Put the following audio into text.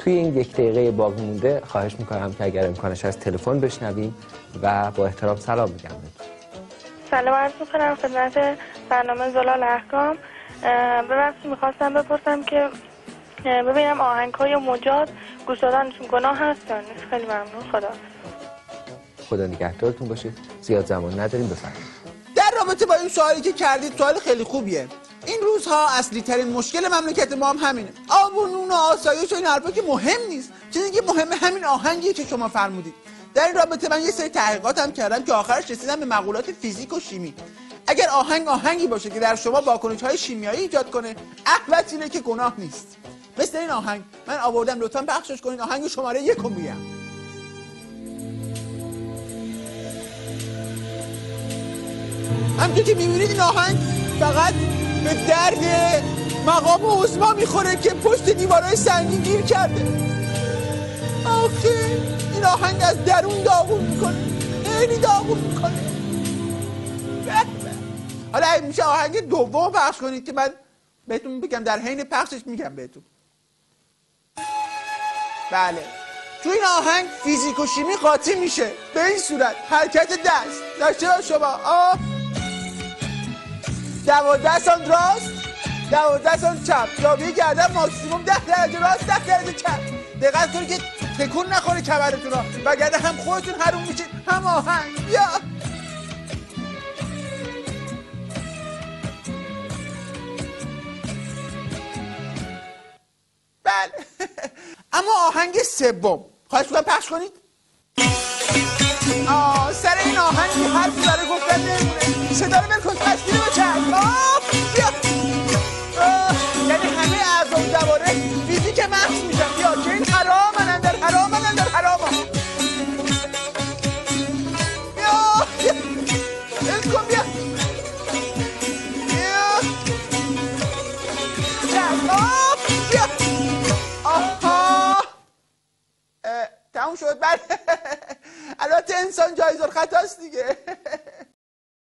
توی این 1 دقیقه باقی مونده خواهش میکنم که اگر امکانش از تلفن بشنویم و با احترام سلام میگم. سلام عرض میکنم خدمت برنامه زلال احکام. ببخشید میخواستم بپرسم که ببینم آهنگ‌های مجاز گوش دادنشون گناه هست یا نیست؟ خیلی ممنون. خدا نگهدارتون باشه. زیاد زمان نداریم، بفرمایید. در رابطه با این سوالی که کردید سوال خیلی خوبیه. این روزها اصلی ترین مشکل مملکت ما هم همینه. آب و نون و آسایش و این حرفا که مهم نیست. چیزی که مهمه همین آهنگیه که شما فرمودید. در این رابطه من یه سری تحقیقاتم کردم که آخرش رسیدم به مقولات فیزیک و شیمی. اگر آهنگی باشه که در شما واکنش‌های شیمیایی ایجاد کنه، احوط اینه که گناه نیست. مثل این آهنگ من آوردم، لطفاً پخشش کنید. آهنگ شماره 1 رو میگم. همونطور که می‌بینید این آهنگ فقط به درد مقام عظما میخوره که پشت دیوارهای سنگین گیر کرده. آخه این آهنگ از درون داغون میکنه، خیلی داغون میکنه. حالا میشه آهنگ دوم پخش کنید که من بهتون بگم، در حین پخشش میگم بهتون. بله، تو این آهنگ فیزیک و شیمی قاطی میشه به این صورت: حرکت دست داشته باش شما 12 سانت راست، 12 سانت چپ، زاویه گردن ماکسیموم 10 درجه راست، 10 درجه چپ. دقت کنید که تکون نخوره کمرتون ها، وگرنه هم خودتون حروم میشید هم آهنگ. بیا بله. اما آهنگ سوم خواهش می‌کنم پخش کنید. سر این آهنگ حرفی برای گفتن نمونه. صدا رو بلکن، تصویر رو چند. بیا یعنی همه اعضای دواره فیزیک محض میشن. بیا که این حرامن اندر حرامن اندر حرامن. بیا از کن بیا چند. بیا آها تموم شد. بله البته انسان جایز الخطاست دیگه.